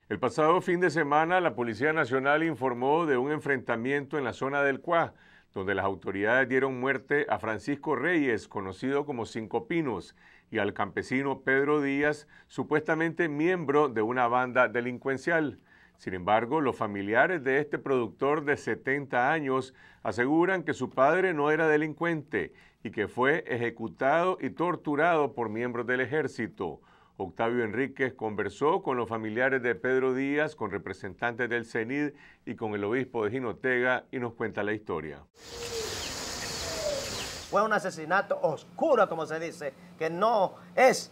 El pasado fin de semana, la Policía Nacional informó de un enfrentamiento en la zona del Cuá, donde las autoridades dieron muerte a Francisco Reyes, conocido como Cinco Pinos, y al campesino Pedro Díaz, supuestamente miembro de una banda delincuencial. Sin embargo, los familiares de este productor de 70 años aseguran que su padre no era delincuente y que fue ejecutado y torturado por miembros del ejército. Octavio Enríquez conversó con los familiares de Pedro Díaz, con representantes del CENID y con el obispo de Jinotega y nos cuenta la historia. Fue un asesinato oscuro, como se dice, que no es,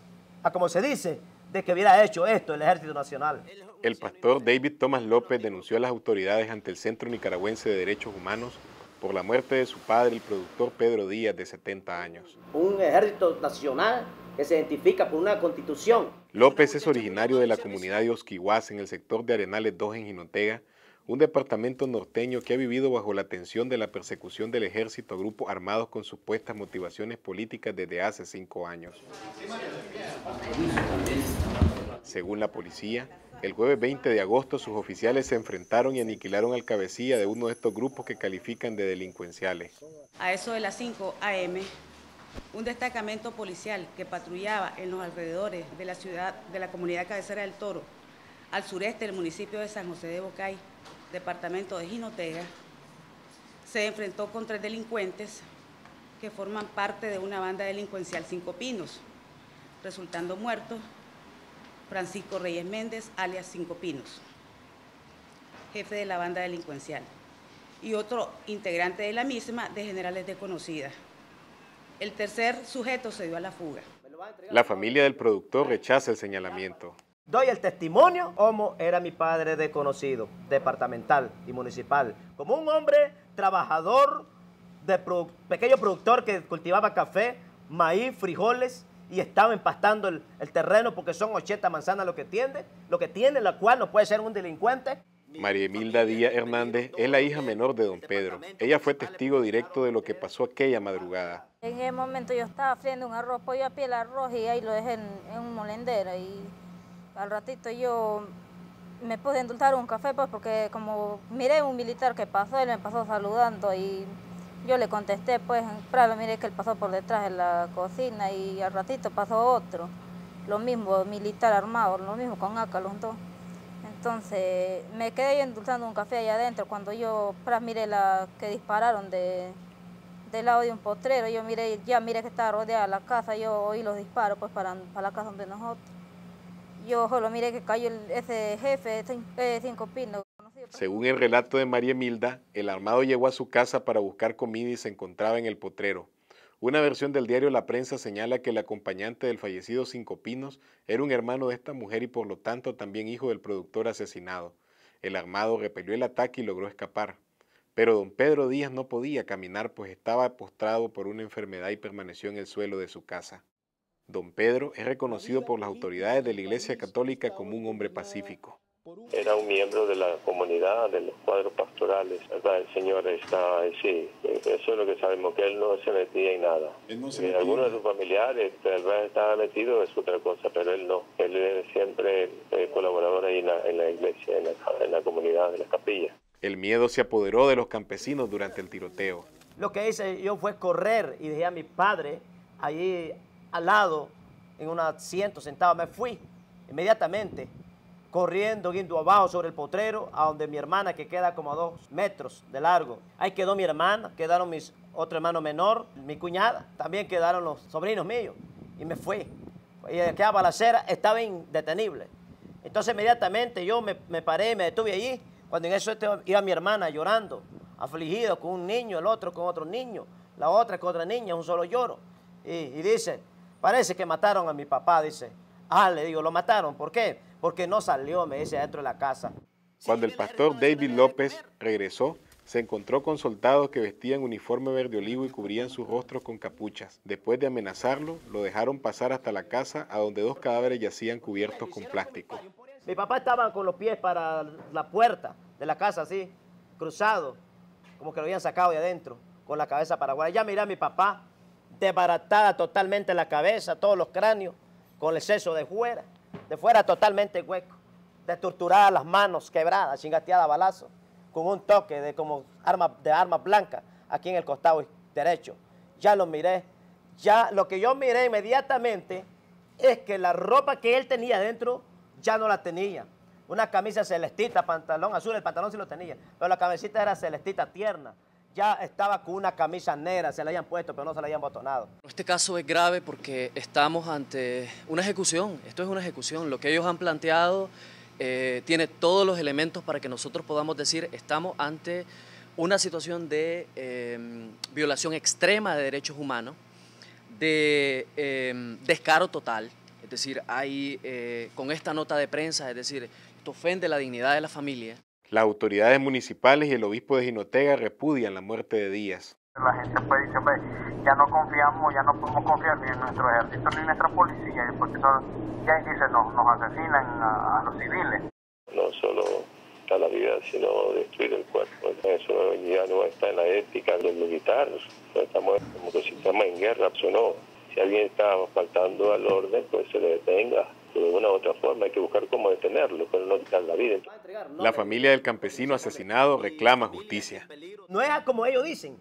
como se dice, de que hubiera hecho esto el Ejército Nacional. El pastor David Thomas López denunció a las autoridades ante el Centro Nicaragüense de Derechos Humanos por la muerte de su padre, el productor Pedro Díaz, de 70 años. Un Ejército Nacional que se identifica por una constitución. López es originario de la comunidad de Osquihuas, en el sector de Arenales 2 en Jinotega, un departamento norteño que ha vivido bajo la tensión de la persecución del ejército a grupos armados con supuestas motivaciones políticas desde hace 5 años. Según la policía, el jueves 20 de agosto sus oficiales se enfrentaron y aniquilaron al cabecilla de uno de estos grupos que califican de delincuenciales. A eso de las 5 a.m., un destacamento policial que patrullaba en los alrededores de la ciudad, de la comunidad cabecera del Toro, al sureste del municipio de San José de Bocay, departamento de Jinotega, se enfrentó con 3 delincuentes que forman parte de una banda delincuencial Cinco Pinos, resultando muertos Francisco Reyes Méndez, alias Cinco Pinos, jefe de la banda delincuencial, y otro integrante de la misma de generales desconocidas. El tercer sujeto se dio a la fuga. La familia del productor rechaza el señalamiento. Doy el testimonio cómo era mi padre desconocido, departamental y municipal, como un hombre trabajador, pequeño productor que cultivaba café, maíz, frijoles y estaba empastando el terreno porque son 80 manzanas lo que tiene, la cual no puede ser un delincuente. María Emilda Díaz Hernández es la hija menor de don Pedro. Ella fue testigo directo de lo que pasó aquella madrugada. En ese momento yo estaba friendo un arroz, pues yo apié el arroz y ahí lo dejé en un molendero y al ratito yo me puse a endulzar un café pues porque como miré un militar que pasó, él me pasó saludando y yo le contesté pues, pero miré que él pasó por detrás de la cocina y al ratito pasó otro, lo mismo, militar armado, lo mismo con AK los dos. Entonces me quedé yo endulzando un café allá adentro cuando yo miré que dispararon del lado de un potrero, yo miré que estaba rodeada la casa, yo oí los disparos pues para la casa donde nosotros. Yo solo miré que cayó ese jefe, Cinco Pinos. Según el relato de María Emilda, el armado llegó a su casa para buscar comida y se encontraba en el potrero. Una versión del diario La Prensa señala que el acompañante del fallecido Cinco Pinos era un hermano de esta mujer y por lo tanto también hijo del productor asesinado. El armado repelió el ataque y logró escapar. Pero don Pedro Díaz no podía caminar pues estaba postrado por una enfermedad y permaneció en el suelo de su casa. Don Pedro es reconocido por las autoridades de la Iglesia Católica como un hombre pacífico. Era un miembro de la comunidad, de los cuadros pastorales. El señor está, sí, eso es lo que sabemos, que él no se metía en nada. Algunos de sus familiares tal vez estaban metidos, es otra cosa, pero él no. Él es siempre colaborador ahí en la iglesia, en la comunidad, en la capilla. El miedo se apoderó de los campesinos durante el tiroteo. Lo que hice yo fue correr y dejé a mi padre allí al lado, en un asiento sentado. Me fui inmediatamente, corriendo, yendo abajo sobre el potrero, a donde mi hermana, que queda como a 2 metros de largo. Ahí quedó mi hermana, quedaron mis otro hermano menor, mi cuñada, también quedaron los sobrinos míos, y me fui. Y aquella balacera estaba indetenible. Entonces inmediatamente yo me paré, me detuve allí, cuando en eso iba mi hermana llorando, afligida con un niño, el otro con otro niño, la otra con otra niña, un solo lloro. Y dice, parece que mataron a mi papá, dice. Ah, le digo, ¿lo mataron? ¿Por qué? Porque no salió, me dice, dentro de la casa. Cuando el pastor David López regresó, se encontró con soldados que vestían uniforme verde olivo y cubrían sus rostros con capuchas. Después de amenazarlo, lo dejaron pasar hasta la casa, a donde 2 cadáveres yacían cubiertos con plástico. Mi papá estaba con los pies para la puerta de la casa, así, cruzado, como que lo habían sacado de adentro, con la cabeza para afuera. Ya miré a mi papá, desbaratada totalmente la cabeza, todos los cráneos, con el exceso de fuera totalmente hueco, destorturadas las manos quebradas, chingateadas a balazo, con un toque de como arma blanca aquí en el costado derecho. Ya lo miré, ya lo que yo miré inmediatamente es que la ropa que él tenía dentro ya no la tenía. Una camisa celestita, pantalón azul, el pantalón sí lo tenía, pero la camisita era celestita tierna. Ya estaba con una camisa negra, se la habían puesto, pero no se la habían botonado. Este caso es grave porque estamos ante una ejecución, esto es una ejecución. Lo que ellos han planteado tiene todos los elementos para que nosotros podamos decir estamos ante una situación de violación extrema de derechos humanos, de descaro total, es decir, hay con esta nota de prensa, es decir, esto ofende la dignidad de la familia. Las autoridades municipales y el obispo de Jinotega repudian la muerte de Díaz. La gente pues dice, ya no confiamos, ya no podemos confiar ni en nuestro ejército ni en nuestra policía, porque ya dice, nos asesinan a los civiles. No solo a la vida, sino destruir el cuerpo. Eso ya no está en la ética del militar. Estamos como que si estamos en guerra, eso no. Si alguien está faltando al orden, pues se le detenga. De una u otra forma hay que buscar cómo detenerlo, pero no quitar la vida. La familia del campesino asesinado reclama justicia. No es como ellos dicen,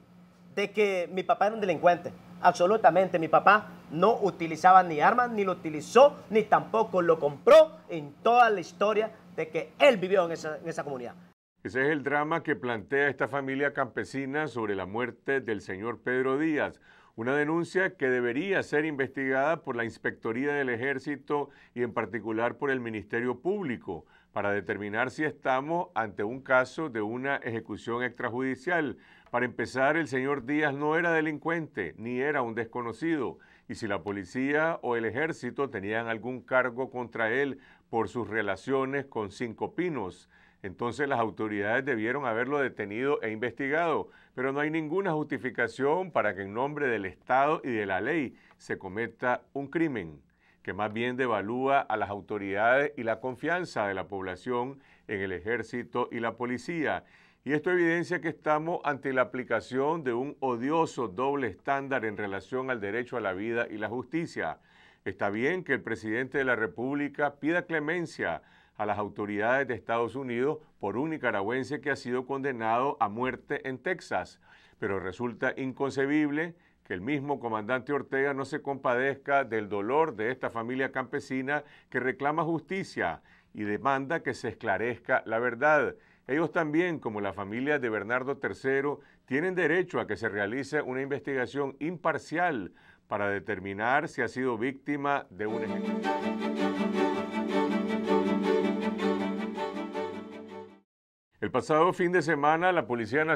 de que mi papá era un delincuente. Absolutamente, mi papá no utilizaba ni armas, ni lo utilizó, ni tampoco lo compró en toda la historia de que él vivió en esa comunidad. Ese es el drama que plantea esta familia campesina sobre la muerte del señor Pedro Díaz. Una denuncia que debería ser investigada por la Inspectoría del Ejército y en particular por el Ministerio Público para determinar si estamos ante un caso de una ejecución extrajudicial. Para empezar, el señor Díaz no era delincuente ni era un desconocido, y si la policía o el ejército tenían algún cargo contra él por sus relaciones con Cinco Pinos, entonces las autoridades debieron haberlo detenido e investigado, pero no hay ninguna justificación para que en nombre del Estado y de la ley se cometa un crimen que más bien devalúa a las autoridades y la confianza de la población en el ejército y la policía. Y esto evidencia que estamos ante la aplicación de un odioso doble estándar en relación al derecho a la vida y la justicia. Está bien que el presidente de la República pida clemencia a las autoridades de Estados Unidos por un nicaragüense que ha sido condenado a muerte en Texas, pero resulta inconcebible que el mismo comandante Ortega no se compadezca del dolor de esta familia campesina que reclama justicia y demanda que se esclarezca la verdad. Ellos también, como la familia de Bernardo III, tienen derecho a que se realice una investigación imparcial para determinar si ha sido víctima de un ejecución. El pasado fin de semana, la Policía Nacional